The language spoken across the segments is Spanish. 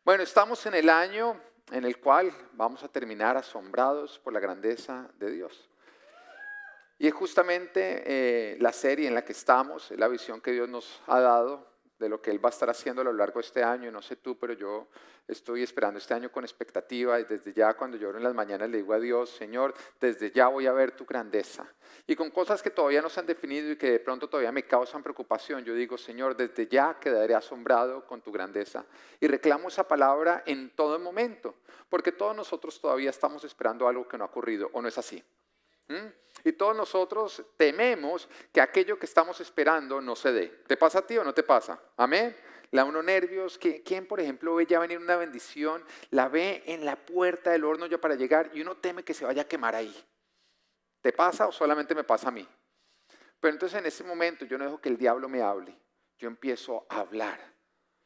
Bueno, estamos en el año en el cual vamos a terminar asombrados por la grandeza de Dios. Y es justamente la serie en la que estamos, es la visión que Dios nos ha dado de lo que Él va a estar haciendo a lo largo de este año. No sé tú, pero yo estoy esperando este año con expectativa y desde ya cuando yo oro en las mañanas le digo a Dios, Señor, desde ya voy a ver tu grandeza. Y con cosas que todavía no se han definido y que de pronto todavía me causan preocupación, yo digo, Señor, desde ya quedaré asombrado con tu grandeza. Y reclamo esa palabra en todo momento, porque todos nosotros todavía estamos esperando algo que no ha ocurrido, ¿o no es así? ¿Mm? Y todos nosotros tememos que aquello que estamos esperando no se dé. ¿Te pasa a ti o no te pasa? Amén. La uno nervios. ¿Quién, por ejemplo, ve ya venir una bendición, la ve en la puerta del horno ya para llegar y uno teme que se vaya a quemar ahí? ¿Te pasa o solamente me pasa a mí? Pero entonces en ese momento yo no dejo que el diablo me hable. Yo empiezo a hablar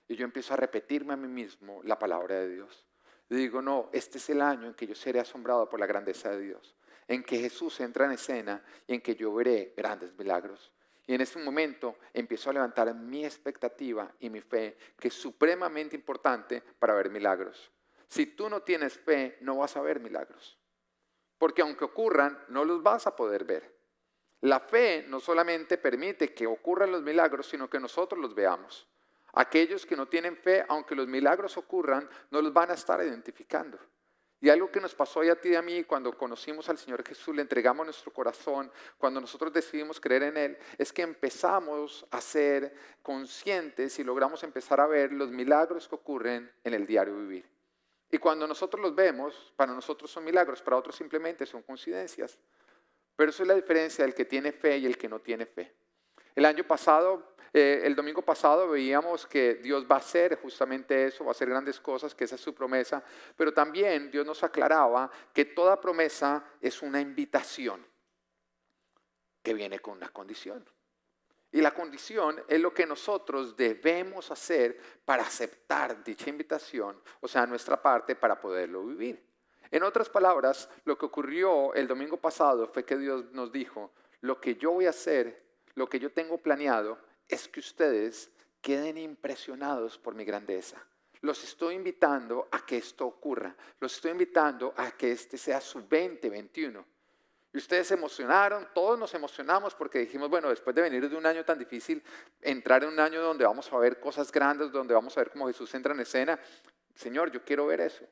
y yo empiezo a repetirme a mí mismo la palabra de Dios. Y digo, no, este es el año en que yo seré asombrado por la grandeza de Dios, en que Jesús entra en escena y en que yo veré grandes milagros. Y en ese momento empiezo a levantar mi expectativa y mi fe, que es supremamente importante para ver milagros. Si tú no tienes fe, no vas a ver milagros, porque aunque ocurran, no los vas a poder ver. La fe no solamente permite que ocurran los milagros, sino que nosotros los veamos. Aquellos que no tienen fe, aunque los milagros ocurran, no los van a estar identificando. Y algo que nos pasó a ti y a mí cuando conocimos al Señor Jesús, le entregamos nuestro corazón, cuando nosotros decidimos creer en Él, es que empezamos a ser conscientes y logramos empezar a ver los milagros que ocurren en el diario vivir. Y cuando nosotros los vemos, para nosotros son milagros, para otros simplemente son coincidencias. Pero eso es la diferencia del que tiene fe y el que no tiene fe. El año pasado, el domingo pasado veíamos que Dios va a hacer justamente eso, va a hacer grandes cosas, que esa es su promesa, pero también Dios nos aclaraba que toda promesa es una invitación que viene con una condición. Y la condición es lo que nosotros debemos hacer para aceptar dicha invitación, o sea, nuestra parte para poderlo vivir. En otras palabras, lo que ocurrió el domingo pasado fue que Dios nos dijo, lo que yo voy a hacer, lo que yo tengo planeado, es que ustedes queden impresionados por mi grandeza. Los estoy invitando a que esto ocurra. Los estoy invitando a que este sea su 2021. Y ustedes se emocionaron, todos nos emocionamos porque dijimos, bueno, después de venir de un año tan difícil, entrar en un año donde vamos a ver cosas grandes, donde vamos a ver cómo Jesús entra en escena. Señor, yo quiero ver eso.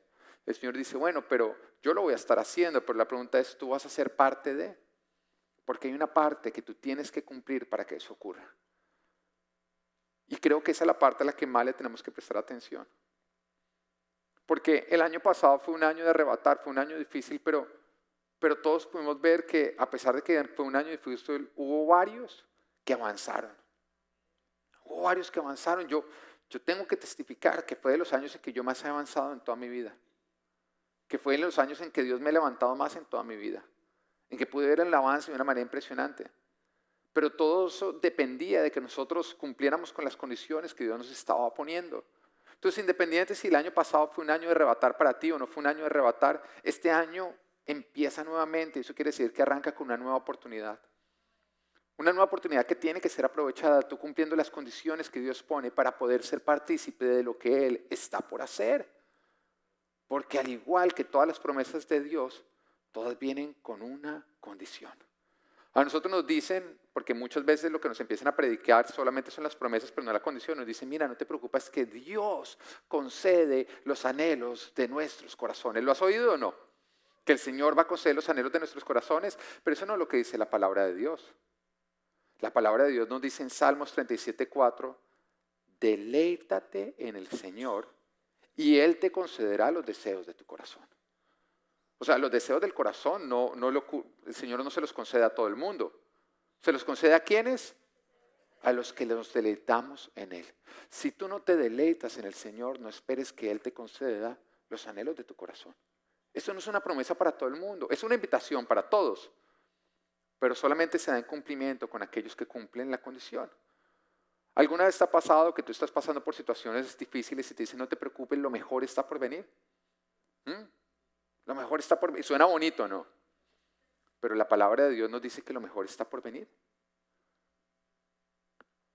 El Señor dice, bueno, pero yo lo voy a estar haciendo, pero la pregunta es, ¿tú vas a ser parte de? Porque hay una parte que tú tienes que cumplir para que eso ocurra. Y creo que esa es la parte a la que más le tenemos que prestar atención. Porque el año pasado fue un año de arrebatar, fue un año difícil, pero todos pudimos ver que a pesar de que fue un año difícil, hubo varios que avanzaron. Hubo varios que avanzaron. Yo tengo que testificar que fue de los años en que yo más he avanzado en toda mi vida. Que fue de los años en que Dios me ha levantado más en toda mi vida. En que pude ver el avance de una manera impresionante. Pero todo eso dependía de que nosotros cumpliéramos con las condiciones que Dios nos estaba poniendo. Entonces, independiente si el año pasado fue un año de arrebatar para ti o no fue un año de arrebatar, este año empieza nuevamente. Eso quiere decir que arranca con una nueva oportunidad. Una nueva oportunidad que tiene que ser aprovechada, tú cumpliendo las condiciones que Dios pone para poder ser partícipe de lo que Él está por hacer. Porque al igual que todas las promesas de Dios, todas vienen con una condición. A nosotros nos dicen, porque muchas veces lo que nos empiezan a predicar solamente son las promesas, pero no la condición. Nos dicen, mira, no te preocupes, que Dios concede los anhelos de nuestros corazones. ¿Lo has oído o no? Que el Señor va a conceder los anhelos de nuestros corazones, pero eso no es lo que dice la palabra de Dios. La palabra de Dios nos dice en Salmos 37:4, deleítate en el Señor y Él te concederá los deseos de tu corazón. O sea, los deseos del corazón el Señor no se los concede a todo el mundo. ¿Se los concede a quiénes? A los que nos deleitamos en Él. Si tú no te deleitas en el Señor, no esperes que Él te conceda los anhelos de tu corazón. Eso no es una promesa para todo el mundo, es una invitación para todos. Pero solamente se da en cumplimiento con aquellos que cumplen la condición. ¿Alguna vez te ha pasado que tú estás pasando por situaciones difíciles y te dicen, no te preocupes, lo mejor está por venir? Lo mejor está por venir. Suena bonito, ¿no? Pero la palabra de Dios nos dice que lo mejor está por venir.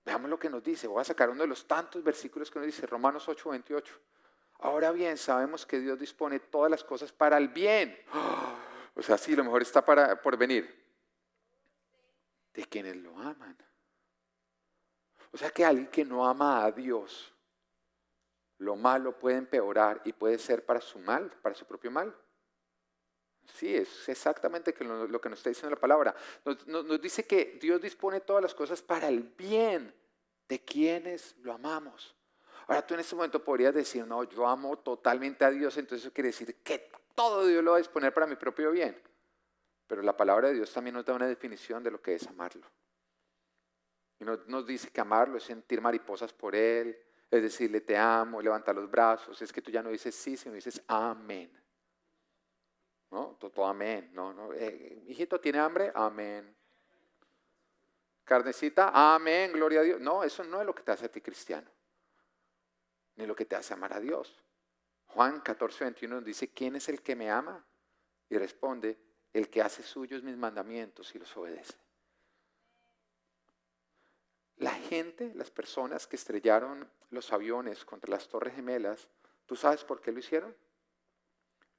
Veamos lo que nos dice. Voy a sacar uno de los tantos versículos que nos dice, Romanos 8:28. Ahora bien, sabemos que Dios dispone todas las cosas para el bien. O sea, sí, lo mejor está por venir. De quienes lo aman. O sea que alguien que no ama a Dios, lo malo puede empeorar y puede ser para su mal, para su propio mal. Sí, es exactamente lo que nos está diciendo la palabra. Nos dice que Dios dispone todas las cosas para el bien de quienes lo amamos. Ahora tú en este momento podrías decir, no, yo amo totalmente a Dios, entonces eso quiere decir que todo Dios lo va a disponer para mi propio bien. Pero la palabra de Dios también nos da una definición de lo que es amarlo. Y nos dice que amarlo es sentir mariposas por Él, es decirle te amo, levantar los brazos, es que tú ya no dices sí, sino dices amén. ¿No? Todo amén. No, no. Hijito, ¿tiene hambre? Amén. Carnecita, amén, gloria a Dios. No, eso no es lo que te hace a ti cristiano, ni lo que te hace amar a Dios. Juan 14:21 nos dice, ¿quién es el que me ama? Y responde, el que hace suyos mis mandamientos y los obedece. La gente, las personas que estrellaron los aviones contra las Torres Gemelas, ¿tú sabes por qué lo hicieron?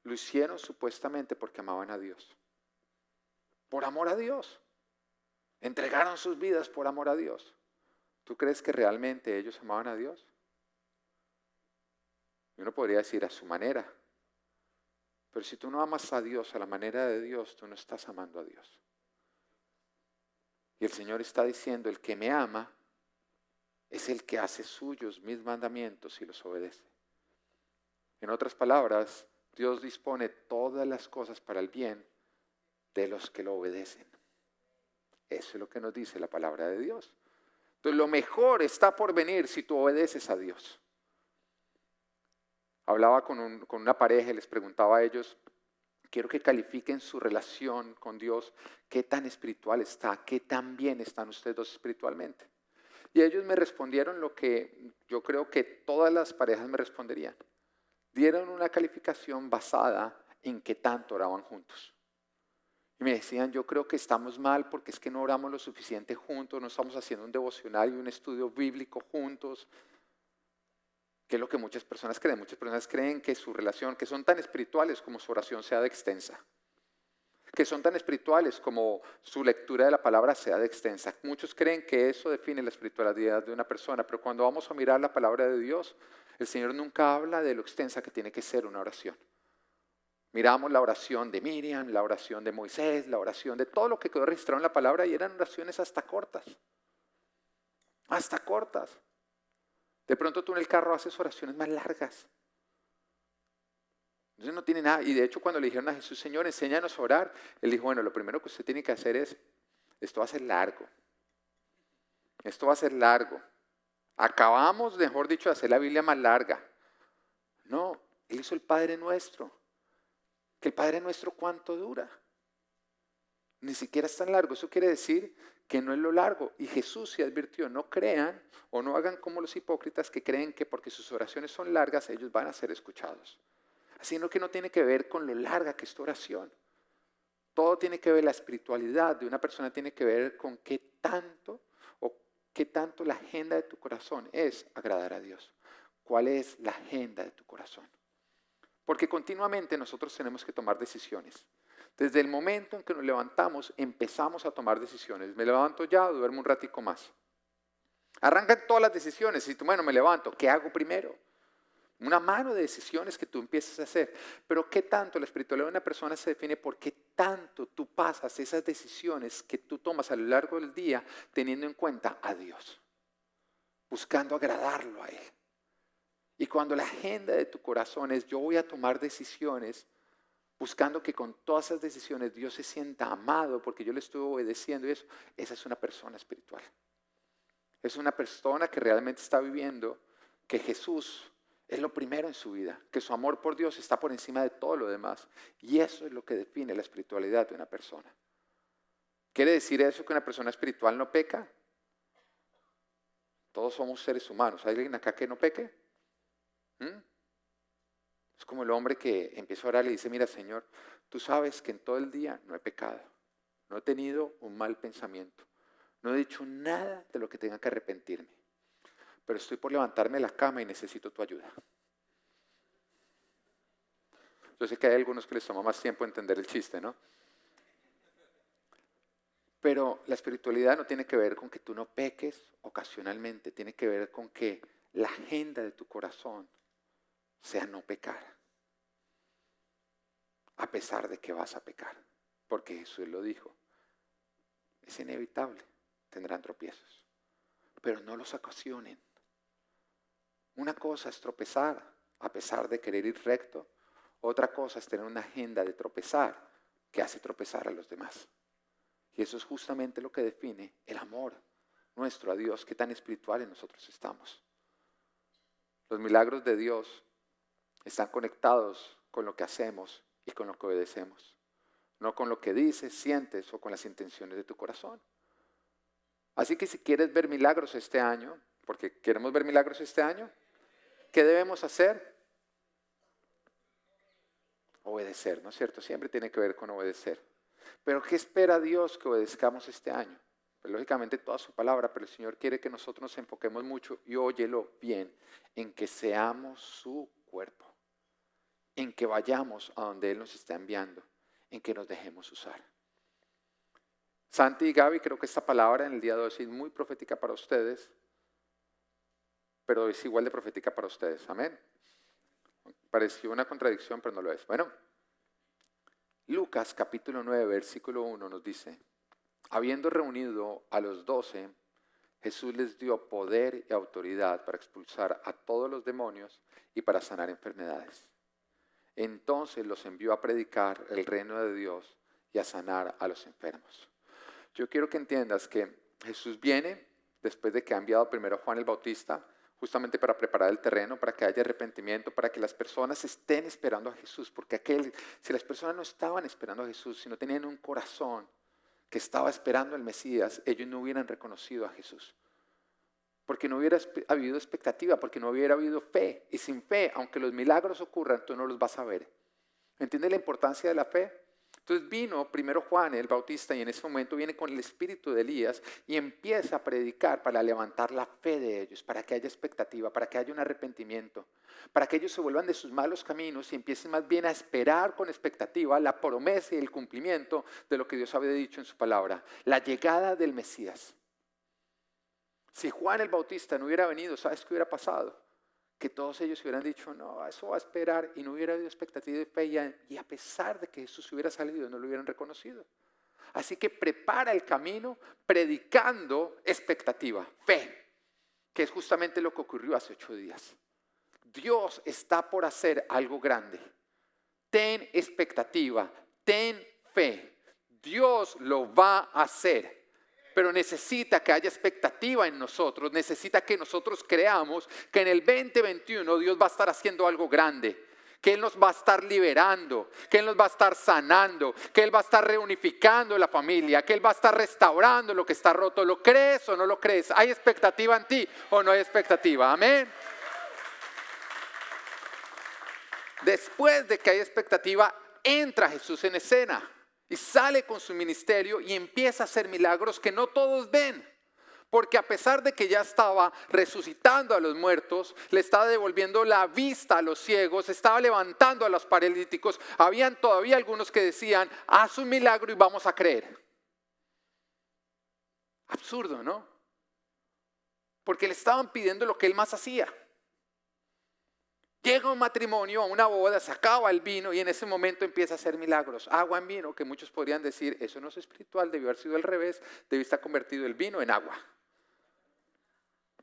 Lo hicieron supuestamente porque amaban a Dios. Por amor a Dios. Entregaron sus vidas por amor a Dios. ¿Tú crees que realmente ellos amaban a Dios? Y uno podría decir a su manera. Pero si tú no amas a Dios a la manera de Dios, tú no estás amando a Dios. Y el Señor está diciendo, el que me ama es el que hace suyos mis mandamientos y los obedece. En otras palabras, Dios dispone todas las cosas para el bien de los que lo obedecen. Eso es lo que nos dice la palabra de Dios. Entonces lo mejor está por venir si tú obedeces a Dios. Hablaba con una pareja y les preguntaba a ellos, quiero que califiquen su relación con Dios, qué tan espiritual está, qué tan bien están ustedes dos espiritualmente. Y ellos me respondieron lo que yo creo que todas las parejas me responderían. Dieron una calificación basada en qué tanto oraban juntos. Y me decían, yo creo que estamos mal porque es que no oramos lo suficiente juntos, no estamos haciendo un devocional y un estudio bíblico juntos, que es lo que muchas personas creen. Muchas personas creen que su relación, que son tan espirituales como su oración sea de extensa, que son tan espirituales como su lectura de la palabra sea de extensa. Muchos creen que eso define la espiritualidad de una persona, pero cuando vamos a mirar la palabra de Dios, el Señor nunca habla de lo extensa que tiene que ser una oración. Miramos la oración de Miriam, la oración de Moisés, la oración de todo lo que quedó registrado en la palabra y eran oraciones hasta cortas. Hasta cortas. De pronto tú en el carro haces oraciones más largas. Entonces no tiene nada. Y de hecho cuando le dijeron a Jesús, Señor, enséñanos a orar, Él dijo, bueno, lo primero que usted tiene que hacer es, esto va a ser largo. Esto va a ser largo. Acabamos, mejor dicho, de hacer la Biblia más larga. No, Él hizo el Padre Nuestro. Que el Padre Nuestro, ¿cuánto dura? Ni siquiera es tan largo. Eso quiere decir que no es lo largo. Y Jesús se advirtió, no crean o no hagan como los hipócritas que creen que porque sus oraciones son largas, ellos van a ser escuchados. Así que no tiene que ver con lo larga que es tu oración. Todo tiene que ver, la espiritualidad de una persona tiene que ver con qué tanto la agenda de tu corazón es agradar a Dios. ¿Cuál es la agenda de tu corazón? Porque continuamente nosotros tenemos que tomar decisiones. Desde el momento en que nos levantamos, empezamos a tomar decisiones. Me levanto ya, duermo un ratico más. Arrancan todas las decisiones. Y tú, bueno, me levanto, ¿qué hago primero? Una mano de decisiones que tú empiezas a hacer. Pero ¿qué tanto la espiritualidad de una persona se define por qué tanto tú pasas esas decisiones que tú tomas a lo largo del día teniendo en cuenta a Dios? Buscando agradarlo a Él. Y cuando la agenda de tu corazón es yo voy a tomar decisiones buscando que con todas esas decisiones Dios se sienta amado porque yo le estoy obedeciendo y eso, esa es una persona espiritual. Es una persona que realmente está viviendo que Jesús es lo primero en su vida, que su amor por Dios está por encima de todo lo demás. Y eso es lo que define la espiritualidad de una persona. ¿Quiere decir eso que una persona espiritual no peca? Todos somos seres humanos. ¿Hay alguien acá que no peque? Es como el hombre que empieza a orar y le dice, mira Señor, tú sabes que en todo el día no he pecado, no he tenido un mal pensamiento, no he dicho nada de lo que tenga que arrepentirme, pero estoy por levantarme de la cama y necesito tu ayuda. Yo sé que hay algunos que les toma más tiempo entender el chiste, ¿no? Pero la espiritualidad no tiene que ver con que tú no peques ocasionalmente, tiene que ver con que la agenda de tu corazón sea no pecar, a pesar de que vas a pecar, porque Jesús lo dijo, es inevitable, tendrán tropiezos, pero no los ocasionen. Una cosa es tropezar a pesar de querer ir recto, otra cosa es tener una agenda de tropezar que hace tropezar a los demás. Y eso es justamente lo que define el amor nuestro a Dios, qué tan espirituales nosotros estamos. Los milagros de Dios están conectados con lo que hacemos y con lo que obedecemos, no con lo que dices, sientes o con las intenciones de tu corazón. Así que si quieres ver milagros este año, porque queremos ver milagros este año, ¿qué debemos hacer? Obedecer, ¿no es cierto? Siempre tiene que ver con obedecer. Pero ¿qué espera Dios que obedezcamos este año? Pues lógicamente toda su palabra, pero el Señor quiere que nosotros nos enfoquemos mucho, y óyelo bien, en que seamos su cuerpo, en que vayamos a donde Él nos está enviando, en que nos dejemos usar. Santi y Gaby, creo que esta palabra en el día de hoy es muy profética para ustedes, pero es igual de profética para ustedes. Amén. Pareció una contradicción, pero no lo es. Bueno, Lucas capítulo 9, versículo 1 nos dice: habiendo reunido a los 12, Jesús les dio poder y autoridad para expulsar a todos los demonios y para sanar enfermedades. Entonces los envió a predicar el reino de Dios y a sanar a los enfermos. Yo quiero que entiendas que Jesús viene después de que ha enviado primero a Juan el Bautista, justamente para preparar el terreno, para que haya arrepentimiento, para que las personas estén esperando a Jesús, porque si las personas no estaban esperando a Jesús, si no tenían un corazón que estaba esperando al Mesías, ellos no hubieran reconocido a Jesús. Porque no hubiera habido expectativa, porque no hubiera habido fe. Y sin fe, aunque los milagros ocurran, tú no los vas a ver. ¿Entiendes la importancia de la fe? Entonces vino primero Juan el Bautista, y en ese momento viene con el espíritu de Elías y empieza a predicar para levantar la fe de ellos, para que haya expectativa, para que haya un arrepentimiento, para que ellos se vuelvan de sus malos caminos y empiecen más bien a esperar con expectativa la promesa y el cumplimiento de lo que Dios había dicho en su palabra, la llegada del Mesías. Si Juan el Bautista no hubiera venido, ¿sabes qué hubiera pasado? Que todos ellos hubieran dicho, no, eso va a esperar, y no hubiera habido expectativa de fe, y a pesar de que Jesús hubiera salido, no lo hubieran reconocido. Así que prepara el camino predicando expectativa, fe, que es justamente lo que ocurrió hace 8 días. Dios está por hacer algo grande. Ten expectativa, ten fe. Dios lo va a hacer. Pero necesita que haya expectativa en nosotros, necesita que nosotros creamos que en el 2021 Dios va a estar haciendo algo grande, que Él nos va a estar liberando, que Él nos va a estar sanando, que Él va a estar reunificando la familia, que Él va a estar restaurando lo que está roto. ¿Lo crees o no lo crees? ¿Hay expectativa en ti o no hay expectativa? Amén. Después de que hay expectativa, entra Jesús en escena. Y sale con su ministerio y empieza a hacer milagros que no todos ven. Porque a pesar de que ya estaba resucitando a los muertos, le estaba devolviendo la vista a los ciegos, estaba levantando a los paralíticos, habían todavía algunos que decían, haz un milagro y vamos a creer. Absurdo, ¿no? Porque le estaban pidiendo lo que él más hacía. Llega un matrimonio, a una boda, se acaba el vino y en ese momento empieza a hacer milagros. Agua en vino, que muchos podrían decir, eso no es espiritual, debió haber sido al revés, debió estar convertido el vino en agua.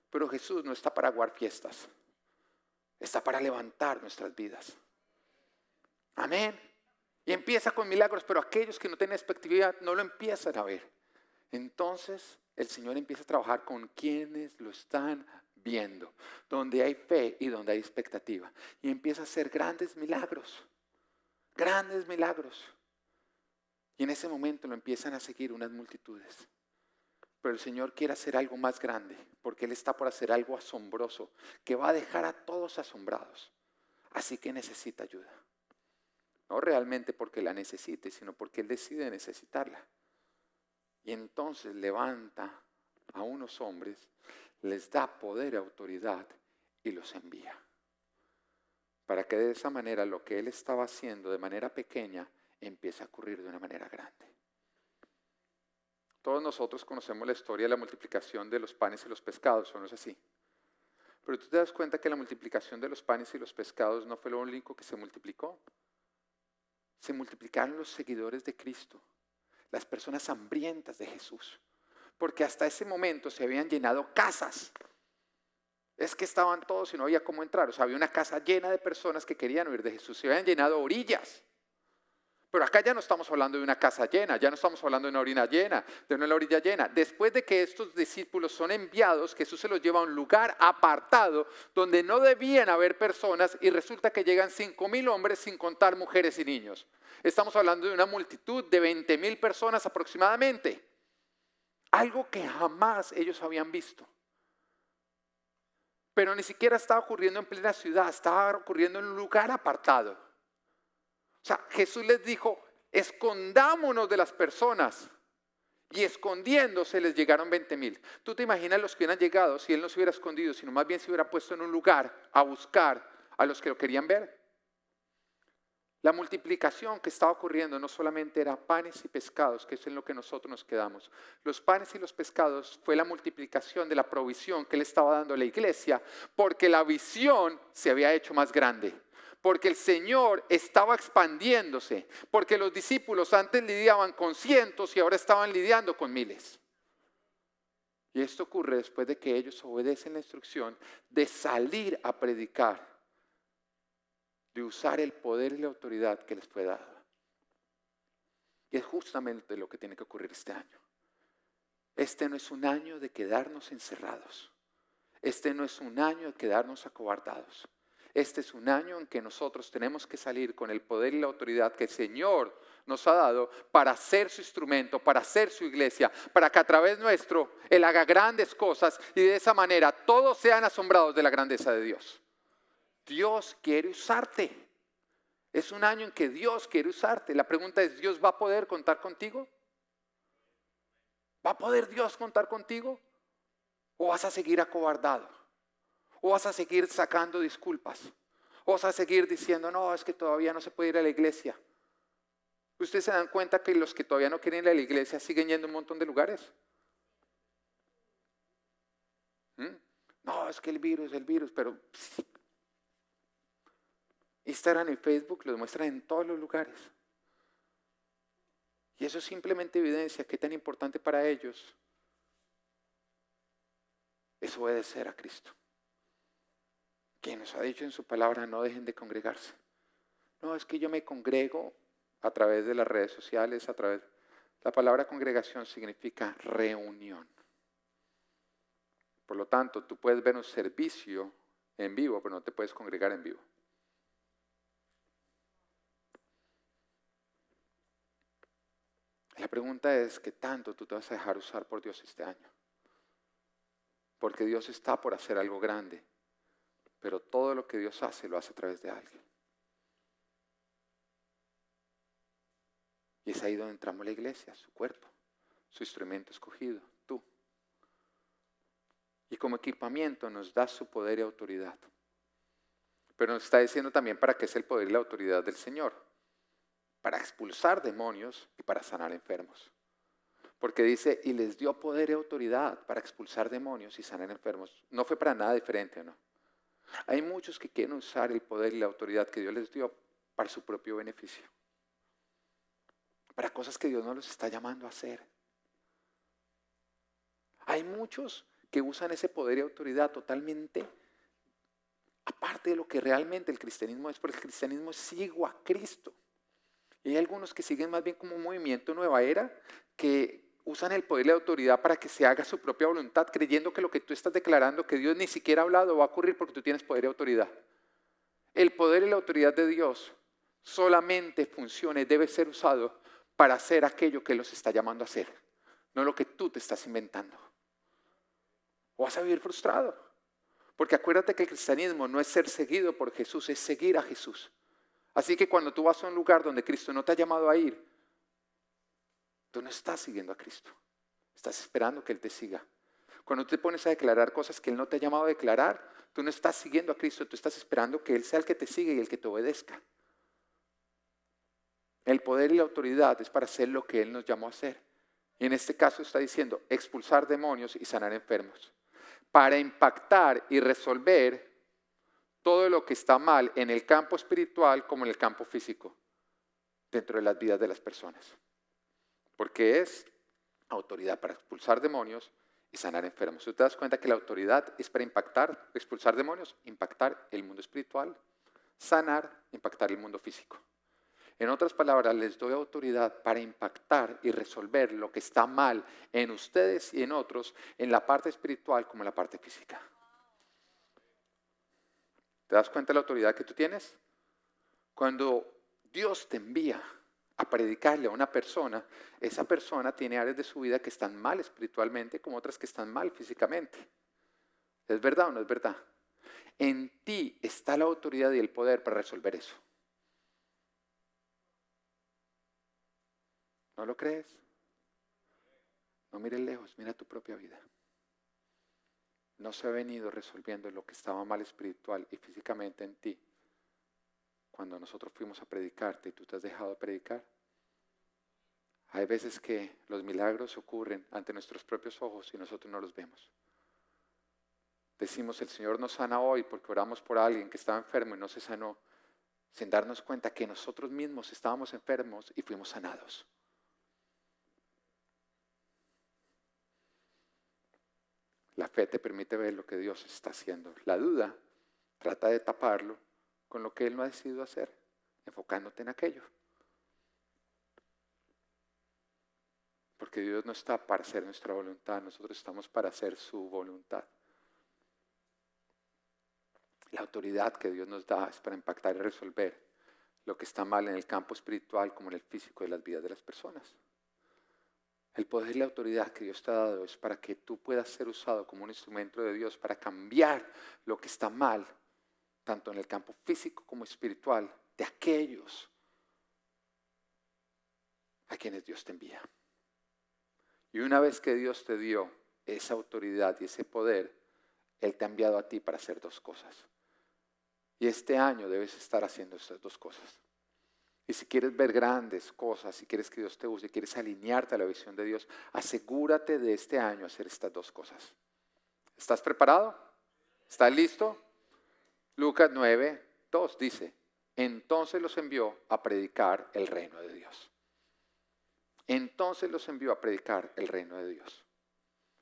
Pero Jesús no está para aguar fiestas, está para levantar nuestras vidas. Amén. Y empieza con milagros, pero aquellos que no tienen expectativa no lo empiezan a ver. Entonces el Señor empieza a trabajar con quienes lo están viendo, donde hay fe y donde hay expectativa. Y empieza a hacer grandes milagros, grandes milagros. Y en ese momento lo empiezan a seguir unas multitudes. Pero el Señor quiere hacer algo más grande, porque Él está por hacer algo asombroso, que va a dejar a todos asombrados. Así que necesita ayuda. No realmente porque la necesite, sino porque Él decide necesitarla. Y entonces levanta a unos hombres, les da poder y autoridad y los envía. para que de esa manera lo que Él estaba haciendo de manera pequeña empiece a ocurrir de una manera grande. Todos nosotros conocemos la historia de la multiplicación de los panes y los pescados, ¿o no es así? Pero tú te das cuenta que la multiplicación de los panes y los pescados no fue lo único que se multiplicó. Se multiplicaron los seguidores de Cristo, las personas hambrientas de Jesús, porque hasta ese momento se habían llenado casas. Es que estaban todos y no había cómo entrar. O sea, había una casa llena de personas que querían oír de Jesús. Se habían llenado orillas. Pero acá ya no estamos hablando de una casa llena, ya no estamos hablando de una orilla llena, de una orilla llena. Después de que estos discípulos son enviados, Jesús se los lleva a un lugar apartado donde no debían haber personas y resulta que llegan 5,000 hombres sin contar mujeres y niños. Estamos hablando de una multitud de 20,000 personas aproximadamente. Algo que jamás ellos habían visto. Pero ni siquiera estaba ocurriendo en plena ciudad, estaba ocurriendo en un lugar apartado. O sea, Jesús les dijo, escondámonos de las personas. Y escondiéndose les llegaron 20,000. ¿Tú te imaginas los que hubieran llegado si Él no se hubiera escondido, sino más bien se hubiera puesto en un lugar a buscar a los que lo querían ver? La multiplicación que estaba ocurriendo no solamente era panes y pescados, que es en lo que nosotros nos quedamos. Los panes y los pescados fue la multiplicación de la provisión que Él estaba dando a la iglesia, porque la visión se había hecho más grande. Porque el Señor estaba expandiéndose, porque los discípulos antes lidiaban con cientos y ahora estaban lidiando con miles. Y esto ocurre después de que ellos obedecen la instrucción de salir a predicar, de usar el poder y la autoridad que les fue dada. Y es justamente lo que tiene que ocurrir este año. Este no es un año de quedarnos encerrados. Este no es un año de quedarnos acobardados. Este es un año en que nosotros tenemos que salir con el poder y la autoridad que el Señor nos ha dado para ser su instrumento, para ser su iglesia, para que a través nuestro Él haga grandes cosas y de esa manera todos sean asombrados de la grandeza de Dios. Dios quiere usarte. Es un año en que Dios quiere usarte. La pregunta es, ¿Dios va a poder contar contigo? ¿Va a poder Dios contar contigo? ¿O vas a seguir acobardado? ¿O vas a seguir sacando disculpas? ¿O vas a seguir diciendo, no, es que todavía no se puede ir a la iglesia? ¿Ustedes se dan cuenta que los que todavía no quieren ir a la iglesia siguen yendo a un montón de lugares? No, es que el virus, pero Instagram y Facebook los muestran en todos los lugares. Y eso simplemente evidencia qué tan importante para ellos es obedecer a Cristo. Quien nos ha dicho en su palabra, no dejen de congregarse. No, es que yo me congrego a través de las redes sociales, La palabra congregación significa reunión. Por lo tanto, tú puedes ver un servicio en vivo, pero no te puedes congregar en vivo. La pregunta es, ¿qué tanto tú te vas a dejar usar por Dios este año? Porque Dios está por hacer algo grande, pero todo lo que Dios hace, lo hace a través de alguien. Y es ahí donde entramos la iglesia, su cuerpo, su instrumento escogido, tú. Y como equipamiento nos da su poder y autoridad. Pero nos está diciendo también para qué es el poder y la autoridad del Señor. Para expulsar demonios y para sanar enfermos. Porque dice, y les dio poder y autoridad para expulsar demonios y sanar enfermos. No fue para nada diferente, ¿no? Hay muchos que quieren usar el poder y la autoridad que Dios les dio para su propio beneficio. Para cosas que Dios no los está llamando a hacer. Hay muchos que usan ese poder y autoridad totalmente aparte de lo que realmente el cristianismo es, porque el cristianismo es sigo a Cristo. Y hay algunos que siguen más bien como un movimiento nueva era, que usan el poder y la autoridad para que se haga su propia voluntad, creyendo que lo que tú estás declarando, que Dios ni siquiera ha hablado, va a ocurrir porque tú tienes poder y autoridad. El poder y la autoridad de Dios solamente funciona y debe ser usado para hacer aquello que Él los está llamando a hacer, no lo que tú te estás inventando. O vas a vivir frustrado, porque acuérdate que el cristianismo no es ser seguido por Jesús, es seguir a Jesús. Así que cuando tú vas a un lugar donde Cristo no te ha llamado a ir, tú no estás siguiendo a Cristo, estás esperando que Él te siga. Cuando tú te pones a declarar cosas que Él no te ha llamado a declarar, tú no estás siguiendo a Cristo, tú estás esperando que Él sea el que te siga y el que te obedezca. El poder y la autoridad es para hacer lo que Él nos llamó a hacer. Y en este caso está diciendo expulsar demonios y sanar enfermos. Para impactar y resolver todo lo que está mal en el campo espiritual como en el campo físico, dentro de las vidas de las personas. Porque es autoridad para expulsar demonios y sanar enfermos. ¿Tú te das cuenta que la autoridad es para impactar, expulsar demonios, impactar el mundo espiritual, sanar, impactar el mundo físico? En otras palabras, les doy autoridad para impactar y resolver lo que está mal en ustedes y en otros, en la parte espiritual como en la parte física. ¿Te das cuenta de la autoridad que tú tienes? Cuando Dios te envía a predicarle a una persona, esa persona tiene áreas de su vida que están mal espiritualmente como otras que están mal físicamente. ¿Es verdad o no es verdad? En ti está la autoridad y el poder para resolver eso. ¿No lo crees? No mires lejos, mira tu propia vida. No se ha venido resolviendo lo que estaba mal espiritual y físicamente en ti cuando nosotros fuimos a predicarte y tú te has dejado de predicar. Hay veces que los milagros ocurren ante nuestros propios ojos y nosotros no los vemos. Decimos, el Señor nos sana hoy porque oramos por alguien que estaba enfermo y no se sanó, sin darnos cuenta que nosotros mismos estábamos enfermos y fuimos sanados. La fe te permite ver lo que Dios está haciendo. La duda trata de taparlo con lo que Él no ha decidido hacer, enfocándote en aquello. Porque Dios no está para hacer nuestra voluntad, nosotros estamos para hacer su voluntad. La autoridad que Dios nos da es para impactar y resolver lo que está mal en el campo espiritual como en el físico de las vidas de las personas. El poder y la autoridad que Dios te ha dado es para que tú puedas ser usado como un instrumento de Dios para cambiar lo que está mal, tanto en el campo físico como espiritual, de aquellos a quienes Dios te envía. Y una vez que Dios te dio esa autoridad y ese poder, Él te ha enviado a ti para hacer dos cosas. Y este año debes estar haciendo estas dos cosas. Y si quieres ver grandes cosas, si quieres que Dios te use, quieres alinearte a la visión de Dios, asegúrate de este año hacer estas dos cosas. ¿Estás preparado? ¿Estás listo? Lucas 9:2 dice, entonces los envió a predicar el reino de Dios. Entonces los envió a predicar el reino de Dios.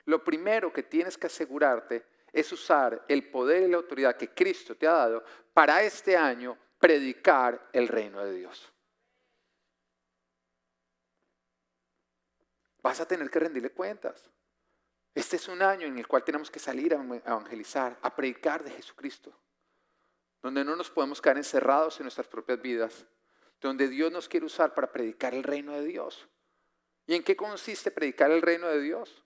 Lo primero que tienes que asegurarte es usar el poder y la autoridad que Cristo te ha dado para este año predicar el reino de Dios. Vas a tener que rendirle cuentas. Este es un año en el cual tenemos que salir a evangelizar, a predicar de Jesucristo. Donde no nos podemos quedar encerrados en nuestras propias vidas. Donde Dios nos quiere usar para predicar el reino de Dios. ¿Y en qué consiste predicar el reino de Dios?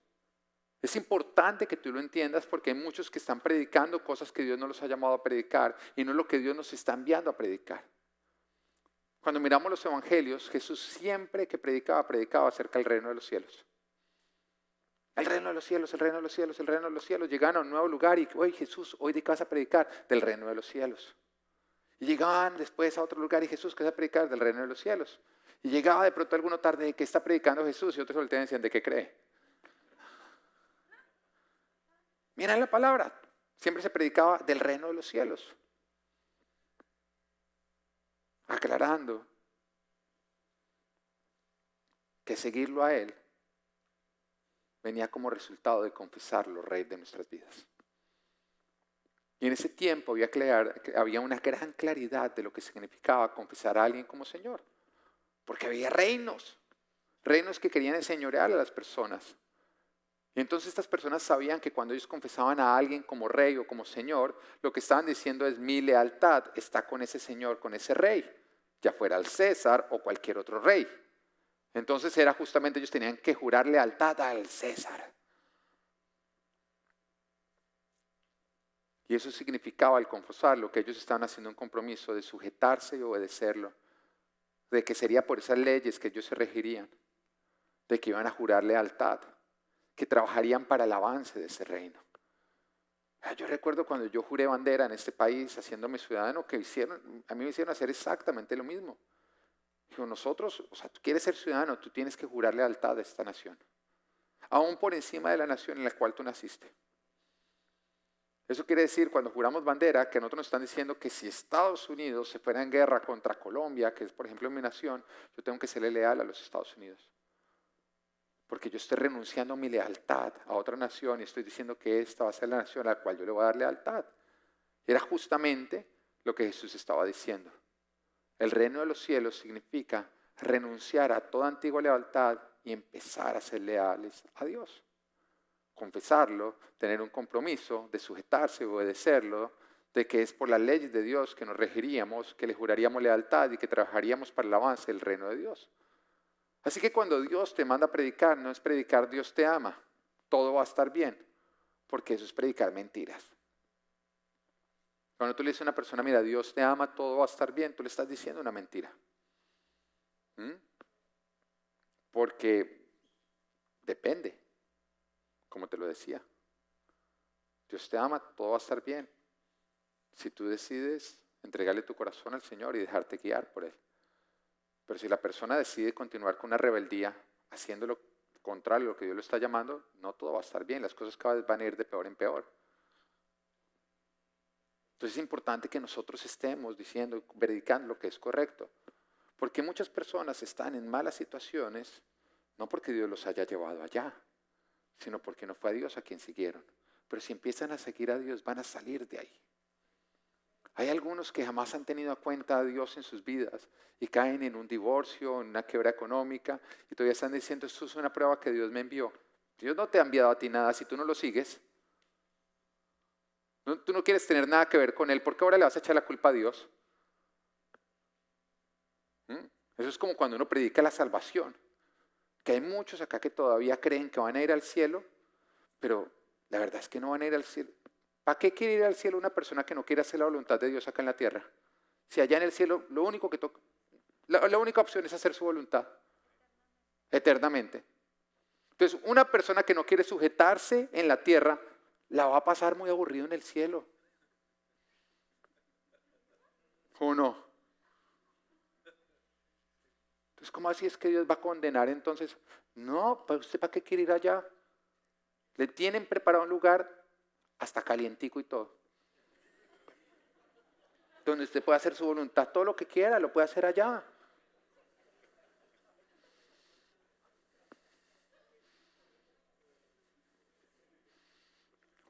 Es importante que tú lo entiendas porque hay muchos que están predicando cosas que Dios no los ha llamado a predicar y no es lo que Dios nos está enviando a predicar. Cuando miramos los evangelios, Jesús siempre que predicaba acerca del reino de los cielos. El reino de los cielos, el reino de los cielos, el reino de los cielos. Llegaban a un nuevo lugar y, oye Jesús, ¿hoy de qué vas a predicar? Del reino de los cielos. Y llegaban después a otro lugar y Jesús, ¿qué vas a predicar? Del reino de los cielos. Y llegaba de pronto alguno tarde, ¿de qué está predicando Jesús? Y otros volteaban y decían, ¿de qué cree? Mira la palabra, siempre se predicaba del reino de los cielos. Aclarando que seguirlo a Él venía como resultado de confesarlo, Rey de nuestras vidas. Y en ese tiempo había una gran claridad de lo que significaba confesar a alguien como Señor. Porque había reinos que querían enseñorear a las personas. Y entonces estas personas sabían que cuando ellos confesaban a alguien como rey o como señor, lo que estaban diciendo es mi lealtad está con ese señor, con ese rey, ya fuera el César o cualquier otro rey. Entonces era justamente ellos tenían que jurar lealtad al César. Y eso significaba al confesarlo que ellos estaban haciendo un compromiso de sujetarse y obedecerlo, de que sería por esas leyes que ellos se regirían, de que iban a jurar lealtad, que trabajarían para el avance de ese reino. Yo recuerdo cuando yo juré bandera en este país, haciéndome ciudadano, a mí me hicieron hacer exactamente lo mismo. Dijo, nosotros, o sea, tú quieres ser ciudadano, tú tienes que jurar lealtad a esta nación, aún por encima de la nación en la cual tú naciste. Eso quiere decir, cuando juramos bandera, que nosotros nos están diciendo que si Estados Unidos se fuera en guerra contra Colombia, que es por ejemplo mi nación, yo tengo que serle leal a los Estados Unidos. Porque yo estoy renunciando a mi lealtad a otra nación y estoy diciendo que esta va a ser la nación a la cual yo le voy a dar lealtad. Y era justamente lo que Jesús estaba diciendo. El reino de los cielos significa renunciar a toda antigua lealtad y empezar a ser leales a Dios. Confesarlo, tener un compromiso de sujetarse y obedecerlo, de que es por las leyes de Dios que nos regiríamos, que le juraríamos lealtad y que trabajaríamos para el avance del reino de Dios. Así que cuando Dios te manda a predicar, no es predicar Dios te ama, todo va a estar bien, porque eso es predicar mentiras. Cuando tú le dices a una persona, mira, Dios te ama, todo va a estar bien, tú le estás diciendo una mentira. Porque depende, como te lo decía. Dios te ama, todo va a estar bien. Si tú decides entregarle tu corazón al Señor y dejarte guiar por Él. Pero si la persona decide continuar con una rebeldía, haciendo lo contrario a lo que Dios lo está llamando, no todo va a estar bien, las cosas cada vez van a ir de peor en peor. Entonces es importante que nosotros estemos diciendo, predicando lo que es correcto. Porque muchas personas están en malas situaciones, no porque Dios los haya llevado allá, sino porque no fue a Dios a quien siguieron. Pero si empiezan a seguir a Dios, van a salir de ahí. Hay algunos que jamás han tenido en cuenta a Dios en sus vidas y caen en un divorcio, en una quiebra económica y todavía están diciendo, esto es una prueba que Dios me envió. Dios no te ha enviado a ti nada si tú no lo sigues. Tú no quieres tener nada que ver con Él, ¿por qué ahora le vas a echar la culpa a Dios? Eso es como cuando uno predica la salvación, que hay muchos acá que todavía creen que van a ir al cielo, pero la verdad es que no van a ir al cielo. ¿Para qué quiere ir al cielo una persona que no quiere hacer la voluntad de Dios acá en la tierra? Si allá en el cielo lo único que toca, la única opción es hacer su voluntad, eternamente. Entonces, una persona que no quiere sujetarse en la tierra, la va a pasar muy aburrido en el cielo. ¿O no? Entonces, ¿cómo así es que Dios va a condenar entonces? No, ¿usted para qué quiere ir allá? Le tienen preparado un lugar hasta calientico y todo. Donde usted puede hacer su voluntad, todo lo que quiera, lo puede hacer allá.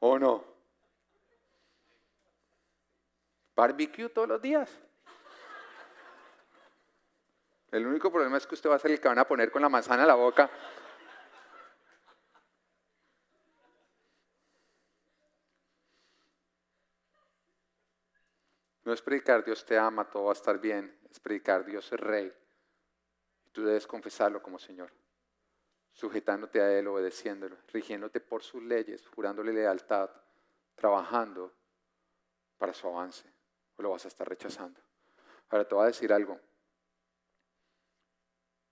¿O no? Barbecue todos los días. El único problema es que usted va a ser el que van a poner con la manzana en la boca. No es predicar Dios te ama, todo va a estar bien. Es predicar Dios es rey. Y tú debes confesarlo como Señor. Sujetándote a Él, obedeciéndolo, rigiéndote por sus leyes, jurándole lealtad, trabajando para su avance. O lo vas a estar rechazando. Ahora te voy a decir algo.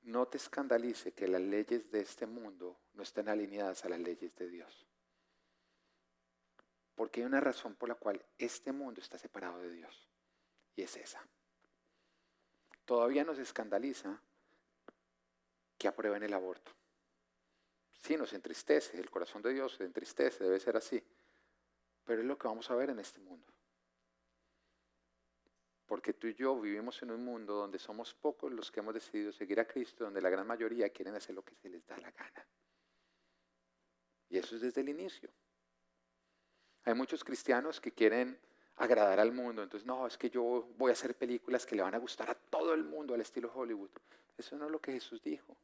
No te escandalice que las leyes de este mundo no estén alineadas a las leyes de Dios. Porque hay una razón por la cual este mundo está separado de Dios. Y es esa. Todavía nos escandaliza que aprueben el aborto. Sí, nos entristece, el corazón de Dios se entristece, debe ser así. Pero es lo que vamos a ver en este mundo. Porque tú y yo vivimos en un mundo donde somos pocos los que hemos decidido seguir a Cristo, donde la gran mayoría quieren hacer lo que se les da la gana. Y eso es desde el inicio. Hay muchos cristianos que quieren agradar al mundo, entonces no, es que yo voy a hacer películas que le van a gustar a todo el mundo al estilo Hollywood. Eso no es lo que Jesús dijo.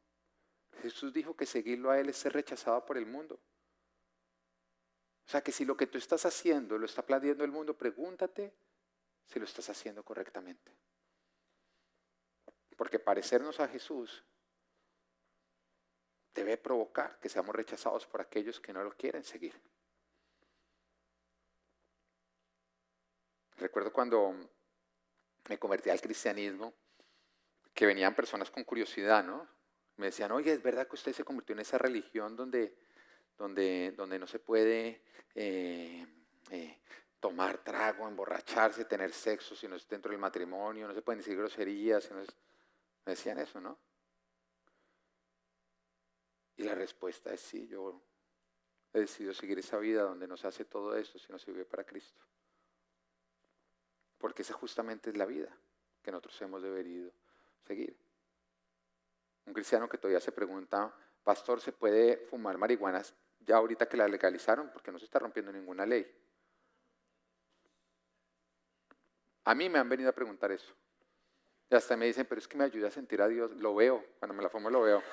Jesús dijo que seguirlo a Él es ser rechazado por el mundo. O sea que si lo que tú estás haciendo lo está aplaudiendo el mundo, pregúntate si lo estás haciendo correctamente. Porque parecernos a Jesús debe provocar que seamos rechazados por aquellos que no lo quieren seguir. Recuerdo cuando me convertí al cristianismo, que venían personas con curiosidad, ¿no? Me decían, oye, ¿es verdad que usted se convirtió en esa religión donde donde no se puede tomar trago, emborracharse, tener sexo si no es dentro del matrimonio, no se pueden decir groserías, me decían eso, ¿no? Y la respuesta es sí, yo he decidido seguir esa vida donde no se hace todo eso, sino se vive para Cristo. Porque esa justamente es la vida que nosotros hemos debido seguir. Un cristiano que todavía se pregunta, pastor, ¿se puede fumar marihuana ya ahorita que la legalizaron? Porque no se está rompiendo ninguna ley. A mí me han venido a preguntar eso. Y hasta me dicen, pero es que me ayuda a sentir a Dios. Lo veo, cuando me la fumo lo veo.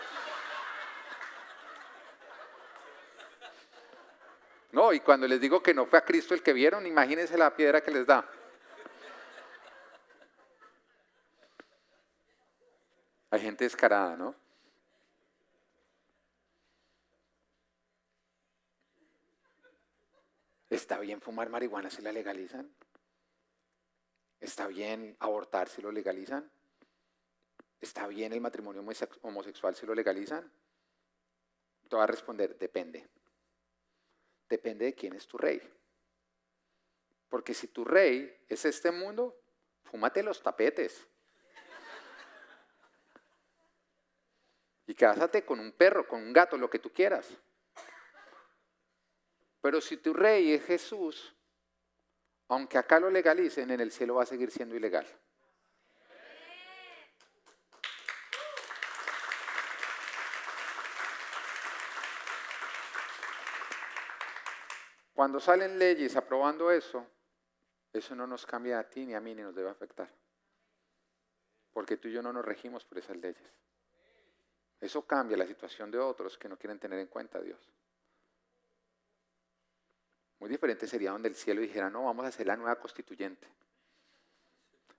No, y cuando les digo que no fue a Cristo el que vieron, imagínense la piedra que les da. Hay gente descarada, ¿no? ¿Está bien fumar marihuana si la legalizan? ¿Está bien abortar si lo legalizan? ¿Está bien el matrimonio homosexual si lo legalizan? Te voy a responder, depende. Depende de quién es tu rey. Porque si tu rey es este mundo, fúmate los tapetes. Y cásate con un perro, con un gato, lo que tú quieras. Pero si tu rey es Jesús, aunque acá lo legalicen, en el cielo va a seguir siendo ilegal. Cuando salen leyes aprobando eso no nos cambia a ti ni a mí ni nos debe afectar. Porque tú y yo no nos regimos por esas leyes. Eso cambia la situación de otros que no quieren tener en cuenta a Dios. Muy diferente sería donde el cielo dijera, no, vamos a hacer la nueva constituyente.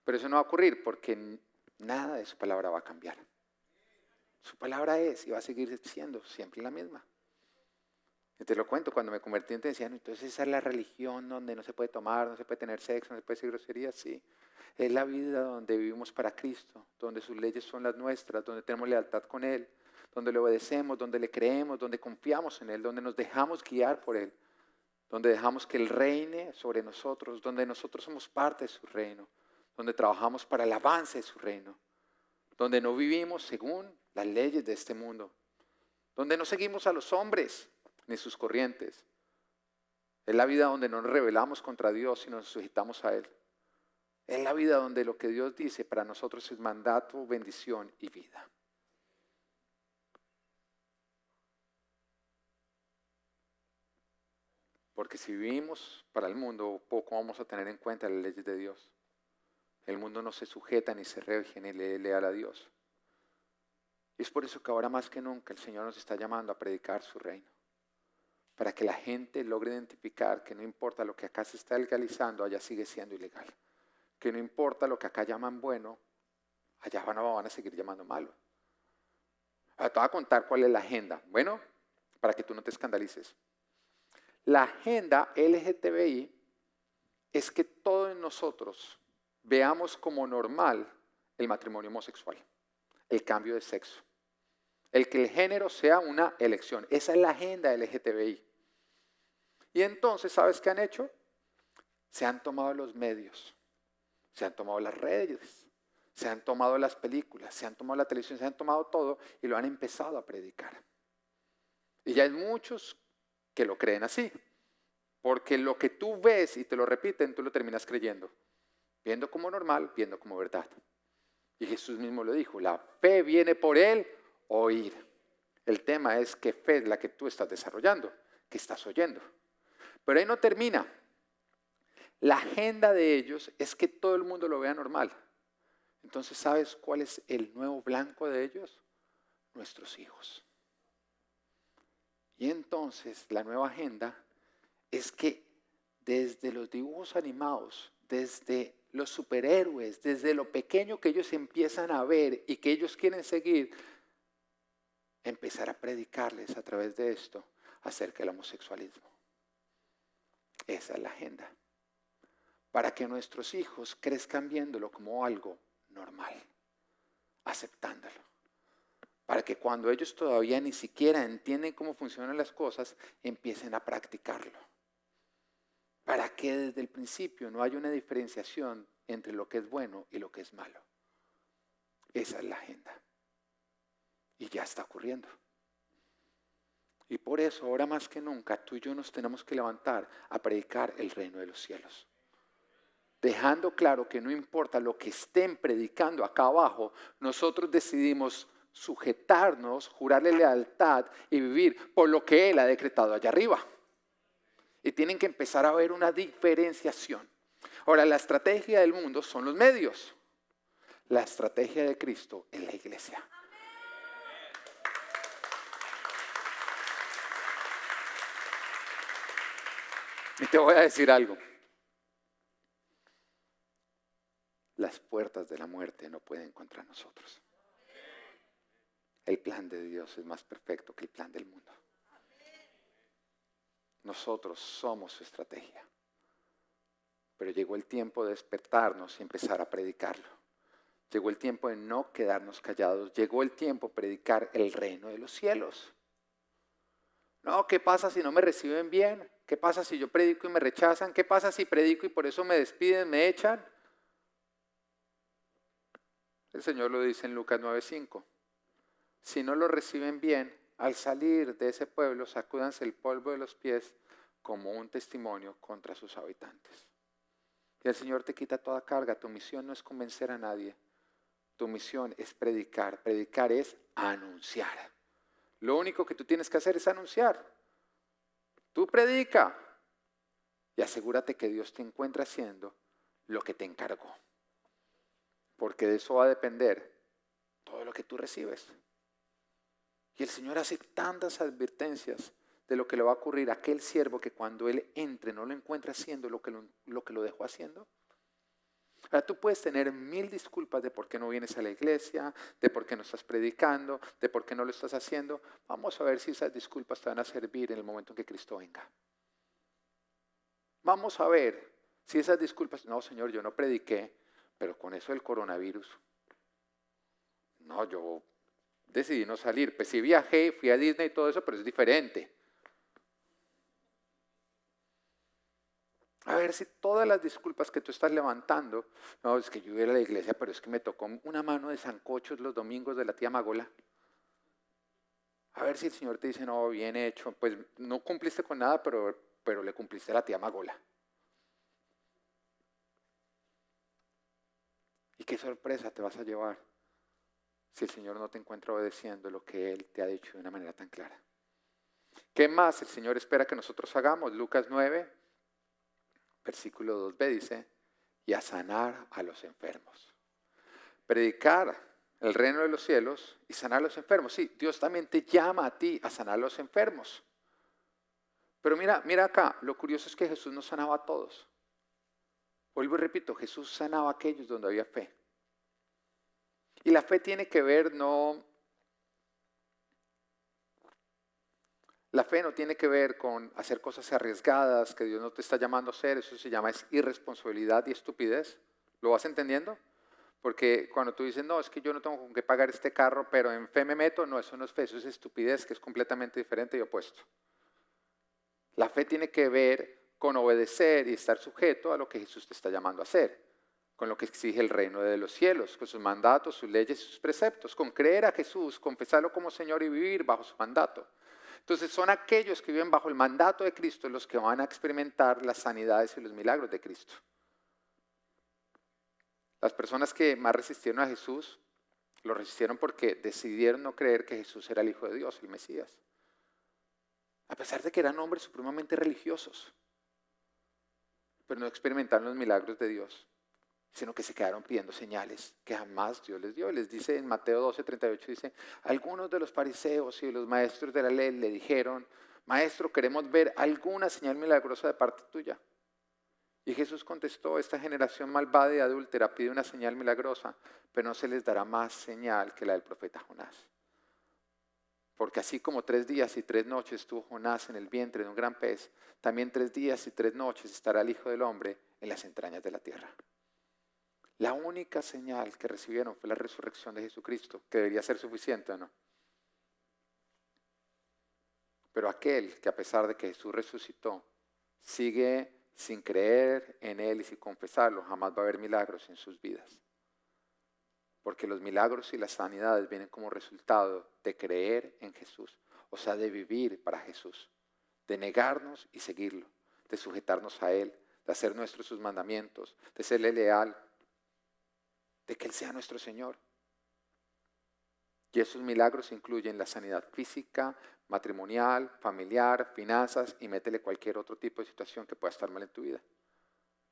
Pero eso no va a ocurrir porque nada de su palabra va a cambiar. Su palabra es y va a seguir siendo siempre la misma. Y te lo cuento, cuando me convertí en cristiano, entonces esa es la religión donde no se puede tomar, no se puede tener sexo, no se puede decir groserías, sí. Es la vida donde vivimos para Cristo, donde sus leyes son las nuestras, donde tenemos lealtad con Él, donde le obedecemos, donde le creemos, donde confiamos en Él, donde nos dejamos guiar por Él, donde dejamos que Él reine sobre nosotros, donde nosotros somos parte de su reino, donde trabajamos para el avance de su reino, donde no vivimos según las leyes de este mundo, donde no seguimos a los hombres ni sus corrientes. Es la vida donde no nos rebelamos contra Dios, sino nos sujetamos a Él. Es la vida donde lo que Dios dice para nosotros es mandato, bendición y vida. Porque si vivimos para el mundo, poco vamos a tener en cuenta las leyes de Dios. El mundo no se sujeta ni se rige ni le leal a Dios. Y es por eso que ahora más que nunca el Señor nos está llamando a predicar su reino. Para que la gente logre identificar que no importa lo que acá se está legalizando, allá sigue siendo ilegal. Que no importa lo que acá llaman bueno, allá van a seguir llamando malo. Ahora te voy a contar cuál es la agenda. Bueno, para que tú no te escandalices. La agenda LGTBI es que todos nosotros veamos como normal el matrimonio homosexual, el cambio de sexo, el que el género sea una elección. Esa es la agenda LGTBI. Y entonces, ¿sabes qué han hecho? Se han tomado los medios, se han tomado las redes, se han tomado las películas, se han tomado la televisión, se han tomado todo y lo han empezado a predicar. Y ya hay muchos que lo creen así, porque lo que tú ves y te lo repiten, tú lo terminas creyendo, viendo como normal, viendo como verdad. Y Jesús mismo lo dijo, la fe viene por el oír. El tema es qué fe es la que tú estás desarrollando, que estás oyendo. Pero ahí no termina. La agenda de ellos es que todo el mundo lo vea normal. Entonces, ¿sabes cuál es el nuevo blanco de ellos? Nuestros hijos. Y entonces la nueva agenda es que desde los dibujos animados, desde los superhéroes, desde lo pequeño que ellos empiezan a ver y que ellos quieren seguir, empezar a predicarles a través de esto acerca del homosexualismo. Esa es la agenda. Para que nuestros hijos crezcan viéndolo como algo normal, aceptándolo. para que cuando ellos todavía ni siquiera entienden cómo funcionan las cosas, empiecen a practicarlo. Para que desde el principio no haya una diferenciación entre lo que es bueno y lo que es malo. Esa es la agenda. Y ya está ocurriendo. Y por eso, ahora más que nunca, tú y yo nos tenemos que levantar a predicar el reino de los cielos. Dejando claro que no importa lo que estén predicando acá abajo, nosotros decidimos sujetarnos, jurarle lealtad y vivir por lo que Él ha decretado allá arriba. Y tienen que empezar a ver una diferenciación. Ahora, la estrategia del mundo son los medios. La estrategia de Cristo es la iglesia. Y te voy a decir algo. Las puertas de la muerte no pueden contra nosotros. El plan de Dios es más perfecto que el plan del mundo. Nosotros somos su estrategia. Pero llegó el tiempo de despertarnos y empezar a predicarlo. Llegó el tiempo de no quedarnos callados. Llegó el tiempo de predicar el reino de los cielos. No, ¿qué pasa si no me reciben bien? ¿Qué pasa si yo predico y me rechazan? ¿Qué pasa si predico y por eso me despiden, me echan? El Señor lo dice en Lucas 9:5. Si no lo reciben bien, al salir de ese pueblo, sacúdanse el polvo de los pies como un testimonio contra sus habitantes. Y el Señor te quita toda carga. Tu misión no es convencer a nadie. Tu misión es predicar. Predicar es anunciar. Lo único que tú tienes que hacer es anunciar. Tú predica y asegúrate que Dios te encuentre haciendo lo que te encargó. Porque de eso va a depender todo lo que tú recibes. Y el Señor hace tantas advertencias de lo que le va a ocurrir a aquel siervo que cuando Él entre no lo encuentre haciendo lo que lo dejó haciendo. Ahora tú puedes tener 1000 disculpas de por qué no vienes a la iglesia, de por qué no estás predicando, de por qué no lo estás haciendo. Vamos a ver si esas disculpas te van a servir en el momento en que Cristo venga. Vamos a ver si esas disculpas, no Señor, yo no prediqué, pero con eso del coronavirus, no, yo decidí no salir. Pues sí viajé, fui a Disney y todo eso, pero es diferente. A ver si todas las disculpas que tú estás levantando, no, es que yo iba a la iglesia, pero es que me tocó una mano de sancochos los domingos de la tía Magola. A ver si el Señor te dice, no, bien hecho, pues no cumpliste con nada, pero le cumpliste a la tía Magola. Y qué sorpresa te vas a llevar si el Señor no te encuentra obedeciendo lo que Él te ha dicho de una manera tan clara. ¿Qué más el Señor espera que nosotros hagamos? Lucas 9. Versículo 2b dice, y a sanar a los enfermos. Predicar el reino de los cielos y sanar a los enfermos. Sí, Dios también te llama a ti a sanar a los enfermos. Pero mira acá, lo curioso es que Jesús no sanaba a todos. Vuelvo y repito, Jesús sanaba a aquellos donde había fe. Y la fe tiene que ver La fe no tiene que ver con hacer cosas arriesgadas que Dios no te está llamando a hacer. Eso se llama irresponsabilidad y estupidez. ¿Lo vas entendiendo? Porque cuando tú dices, no, es que yo no tengo con qué pagar este carro, pero en fe me meto, no, eso no es fe, eso es estupidez, que es completamente diferente y opuesto. La fe tiene que ver con obedecer y estar sujeto a lo que Jesús te está llamando a hacer, con lo que exige el reino de los cielos, con sus mandatos, sus leyes y sus preceptos, con creer a Jesús, confesarlo como Señor y vivir bajo su mandato. Entonces son aquellos que viven bajo el mandato de Cristo los que van a experimentar las sanidades y los milagros de Cristo. Las personas que más resistieron a Jesús, lo resistieron porque decidieron no creer que Jesús era el Hijo de Dios, el Mesías. A pesar de que eran hombres supremamente religiosos, pero no experimentaron los milagros de Dios, sino que se quedaron pidiendo señales que jamás Dios les dio. Les dice en Mateo 12:38, dice, algunos de los fariseos y de los maestros de la ley le dijeron, maestro, queremos ver alguna señal milagrosa de parte tuya. Y Jesús contestó, esta generación malvada y adúltera pide una señal milagrosa, pero no se les dará más señal que la del profeta Jonás. Porque así como 3 días y 3 noches estuvo Jonás en el vientre de un gran pez, también 3 días y 3 noches estará el Hijo del Hombre en las entrañas de la tierra. La única señal que recibieron fue la resurrección de Jesucristo, que debería ser suficiente, ¿o no? Pero aquel que a pesar de que Jesús resucitó, sigue sin creer en Él y sin confesarlo, jamás va a haber milagros en sus vidas. Porque los milagros y las sanidades vienen como resultado de creer en Jesús. O sea, de vivir para Jesús, de negarnos y seguirlo, de sujetarnos a Él, de hacer nuestros sus mandamientos, de serle leal, de que Él sea nuestro Señor. Y esos milagros incluyen la sanidad física, matrimonial, familiar, finanzas y métele cualquier otro tipo de situación que pueda estar mal en tu vida.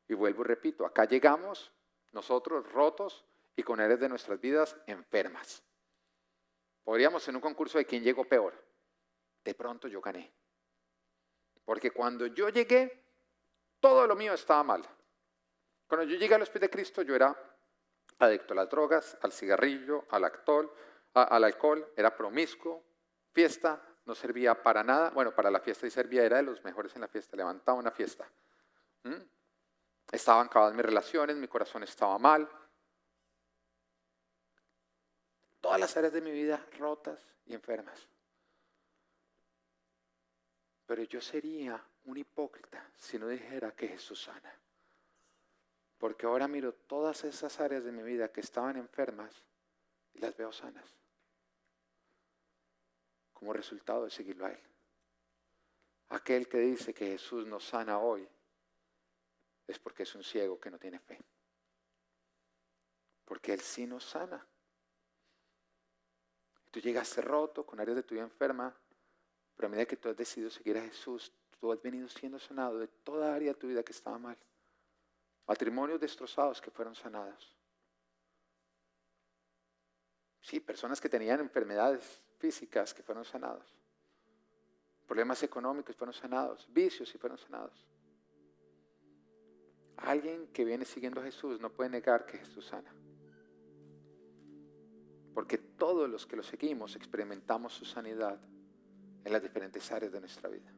Y vuelvo y repito, acá llegamos nosotros rotos y con áreas de nuestras vidas enfermas. Podríamos en un concurso de quién llegó peor. De pronto yo gané. Porque cuando yo llegué, todo lo mío estaba mal. Cuando yo llegué a los pies de Cristo, yo era adicto a las drogas, al cigarrillo, al alcohol, era promiscuo, fiesta, no servía para nada. Bueno, para la fiesta sí servía, era de los mejores en la fiesta, levantaba una fiesta. Estaban acabadas mis relaciones, mi corazón estaba mal. Todas las áreas de mi vida rotas y enfermas. Pero yo sería un hipócrita si no dijera que Jesús sana. Porque ahora miro todas esas áreas de mi vida que estaban enfermas y las veo sanas. Como resultado de seguirlo a Él. Aquel que dice que Jesús nos sana hoy es porque es un ciego que no tiene fe. Porque Él sí nos sana. Tú llegaste roto, con áreas de tu vida enferma, pero a medida que tú has decidido seguir a Jesús, tú has venido siendo sanado de toda área de tu vida que estaba mal. Matrimonios destrozados que fueron sanados. Sí, personas que tenían enfermedades físicas que fueron sanados. Problemas económicos fueron sanados. Vicios y fueron sanados. Alguien que viene siguiendo a Jesús no puede negar que Jesús sana. Porque todos los que lo seguimos experimentamos su sanidad en las diferentes áreas de nuestra vida.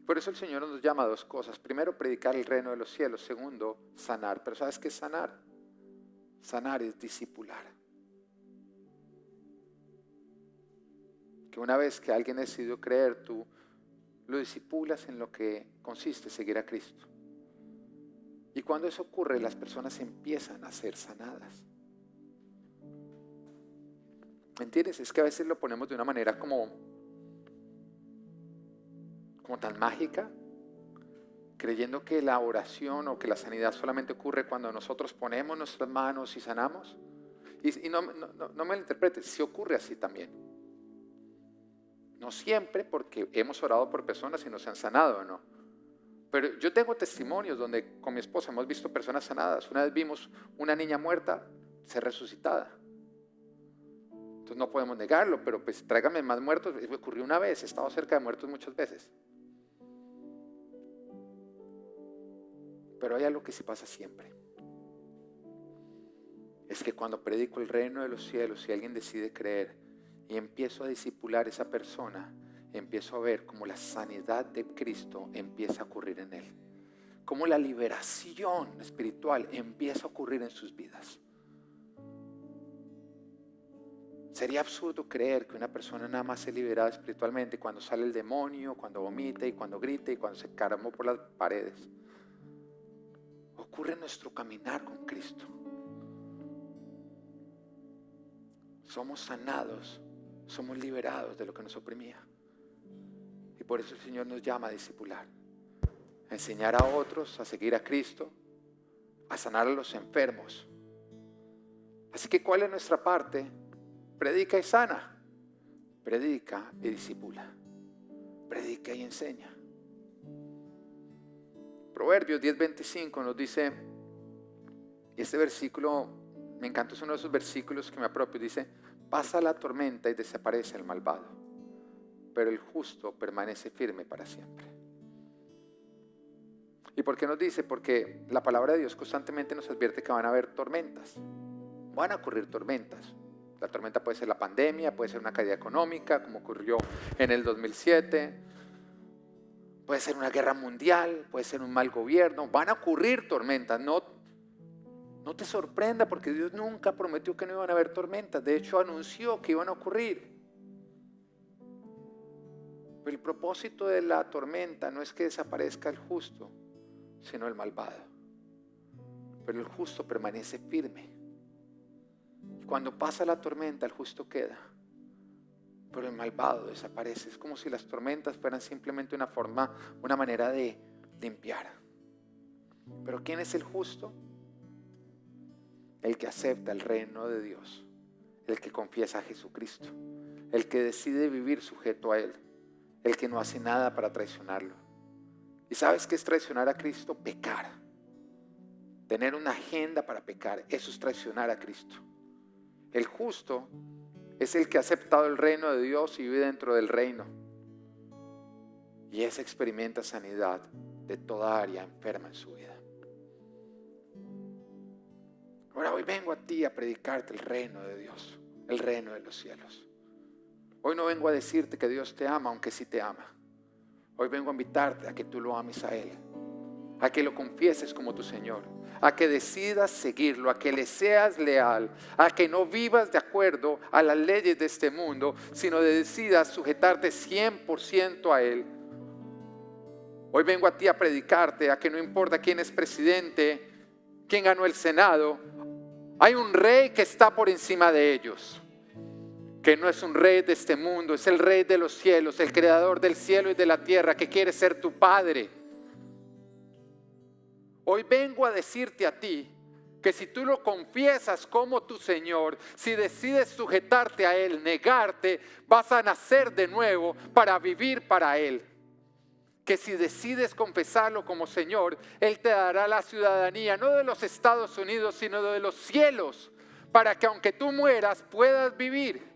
Por eso el Señor nos llama a dos cosas. Primero, predicar el reino de los cielos. Segundo, sanar. Pero ¿sabes qué es sanar? Sanar es discipular. Que una vez que alguien ha decidido creer, tú lo discipulas en lo que consiste seguir a Cristo. Y cuando eso ocurre, las personas empiezan a ser sanadas. ¿Me entiendes? Es que a veces lo ponemos de una manera como tan mágica, creyendo que la oración o que la sanidad solamente ocurre cuando nosotros ponemos nuestras manos y sanamos. Y no me lo interpretes, sí ocurre así también. No siempre, porque hemos orado por personas y nos han sanado, ¿no? Pero yo tengo testimonios donde con mi esposa hemos visto personas sanadas. Una vez vimos una niña muerta ser resucitada. Entonces no podemos negarlo, pero pues tráigame más muertos. Eso ocurrió una vez, he estado cerca de muertos muchas veces. Pero hay algo que sí pasa siempre. Es que cuando predico el reino de los cielos y alguien decide creer y empiezo a discipular a esa persona, empiezo a ver cómo la sanidad de Cristo empieza a ocurrir en él. Cómo la liberación espiritual empieza a ocurrir en sus vidas. Sería absurdo creer que una persona nada más es liberada espiritualmente cuando sale el demonio, cuando vomita y cuando grita y cuando se caramó por las paredes. Ocurre en nuestro caminar con Cristo. Somos sanados, somos liberados de lo que nos oprimía. Y por eso el Señor nos llama a discipular, a enseñar a otros a seguir a Cristo, a sanar a los enfermos. Así que ¿cuál es nuestra parte? Predica y sana, predica y discipula, predica y enseña. Proverbios 10:25 nos dice, y este versículo me encanta, es uno de esos versículos que me apropio, dice: pasa la tormenta y desaparece el malvado, pero el justo permanece firme para siempre. ¿Y por qué nos dice? Porque la palabra de Dios constantemente nos advierte que van a haber tormentas, van a ocurrir tormentas. La tormenta puede ser la pandemia, puede ser una caída económica, como ocurrió en el 2007. Puede ser una guerra mundial, puede ser un mal gobierno. Van a ocurrir tormentas. No te sorprenda, porque Dios nunca prometió que no iban a haber tormentas. De hecho, anunció que iban a ocurrir. Pero el propósito de la tormenta no es que desaparezca el justo, sino el malvado. Pero el justo permanece firme. Y cuando pasa la tormenta, el justo queda, pero el malvado desaparece. Es como si las tormentas fueran simplemente una manera de limpiar. Pero ¿quién es el justo? El que acepta el reino de Dios, el que confiesa a Jesucristo, el que decide vivir sujeto a Él, el que no hace nada para traicionarlo. ¿Y sabes qué es traicionar a Cristo? Pecar. Tener una agenda para pecar, eso es traicionar a Cristo. El justo es el que ha aceptado el reino de Dios y vive dentro del reino. Y ese experimenta sanidad de toda área enferma en su vida. Ahora hoy vengo a ti a predicarte el reino de Dios, el reino de los cielos. Hoy no vengo a decirte que Dios te ama, aunque sí te ama. Hoy vengo a invitarte a que tú lo ames a Él, a que lo confieses como tu Señor, a que decidas seguirlo, a que le seas leal, a que no vivas de acuerdo a las leyes de este mundo, sino decidas sujetarte 100% a Él. Hoy vengo a ti a predicarte a que no importa quién es presidente, quién ganó el Senado, hay un rey que está por encima de ellos, que no es un rey de este mundo, es el rey de los cielos, el creador del cielo y de la tierra, que quiere ser tu Padre. Hoy vengo a decirte a ti que si tú lo confiesas como tu Señor, si decides sujetarte a Él, negarte, vas a nacer de nuevo para vivir para Él. Que si decides confesarlo como Señor, Él te dará la ciudadanía, no de los Estados Unidos, sino de los cielos, para que aunque tú mueras, puedas vivir.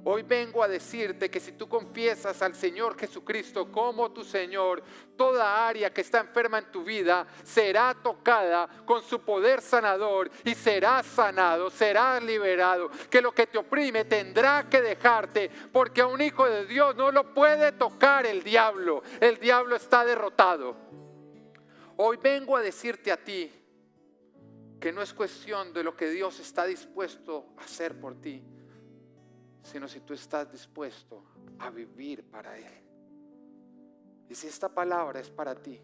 Hoy vengo a decirte que si tú confiesas al Señor Jesucristo como tu Señor, toda área que está enferma en tu vida será tocada con su poder sanador y serás sanado, serás liberado. Que lo que te oprime tendrá que dejarte, porque a un hijo de Dios no lo puede tocar el diablo. El diablo está derrotado. Hoy vengo a decirte a ti que no es cuestión de lo que Dios está dispuesto a hacer por ti, sino si tú estás dispuesto a vivir para Él. Y si esta palabra es para ti,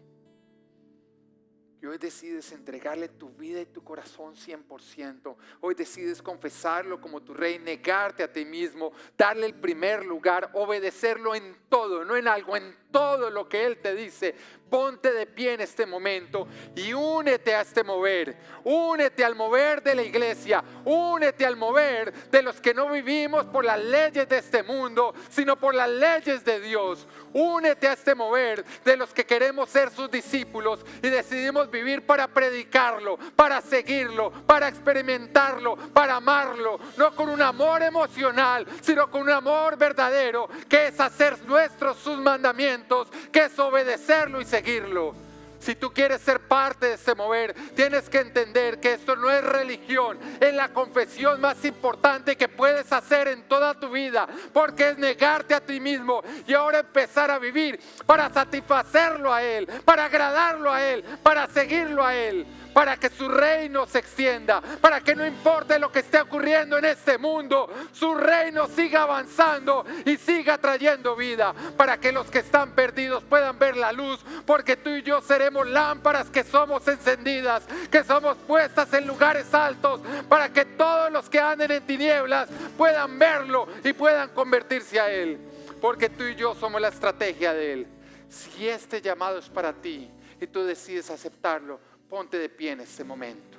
y hoy decides entregarle tu vida y tu corazón 100%, hoy decides confesarlo como tu rey, negarte a ti mismo, darle el primer lugar, obedecerlo en todo, no en algo, en todo lo que Él te dice. Ponte de pie en este momento y únete a este mover. Únete al mover de la iglesia. Únete al mover de los que no vivimos por las leyes de este mundo, sino por las leyes de Dios. Únete a este mover de los que queremos ser sus discípulos y decidimos vivir para predicarlo, para seguirlo, para experimentarlo, para amarlo. No con un amor emocional, sino con un amor verdadero, que es hacer nuestros sus mandamientos, que es obedecerlo y seguirlo. Si tú quieres ser parte de ese mover, tienes que entender que esto no es religión, es la confesión más importante que puedes hacer en toda tu vida, porque es negarte a ti mismo y ahora empezar a vivir para satisfacerlo a Él, para agradarlo a Él, para seguirlo a Él, para que su reino se extienda, para que no importe lo que esté ocurriendo en este mundo, su reino siga avanzando y siga trayendo vida, para que los que están perdidos puedan ver la luz, porque tú y yo seremos lámparas que somos encendidas, que somos puestas en lugares altos, para que todos los que anden en tinieblas puedan verlo y puedan convertirse a Él, porque tú y yo somos la estrategia de Él. Si este llamado es para ti y tú decides aceptarlo, ponte de pie en este momento.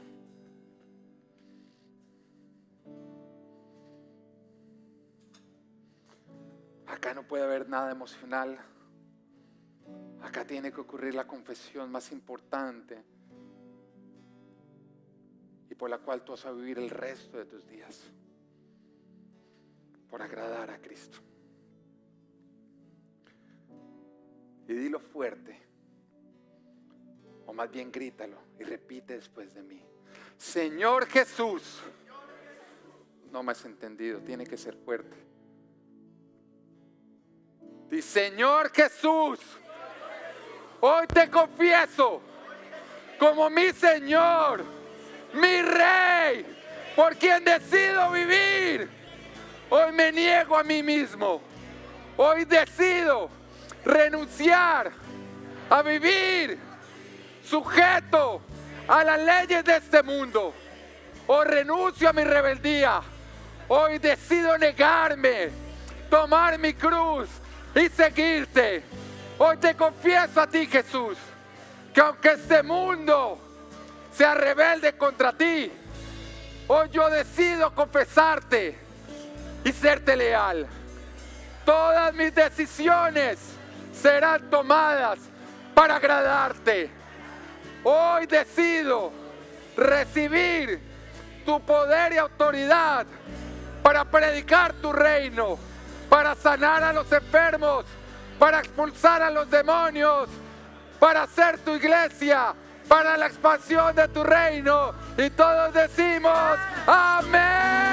Acá no puede haber nada emocional. Acá tiene que ocurrir la confesión más importante y por la cual tú vas a vivir el resto de tus días, por agradar a Cristo. Y dilo fuerte, o más bien grítalo y repite después de mí: Señor Jesús. No me has entendido, tiene que ser fuerte. Di: Señor Jesús, hoy te confieso como mi Señor, mi Rey, por quien decido vivir. Hoy me niego a mí mismo. Hoy decido renunciar a vivir sujeto a las leyes de este mundo. Hoy renuncio a mi rebeldía. Hoy decido negarme, tomar mi cruz y seguirte. Hoy te confieso a ti, Jesús, que aunque este mundo sea rebelde contra ti, hoy yo decido confesarte y serte leal. Todas mis decisiones serán tomadas para agradarte. Hoy decido recibir tu poder y autoridad para predicar tu reino, para sanar a los enfermos, para expulsar a los demonios, para hacer tu iglesia, para la expansión de tu reino. Y todos decimos amén.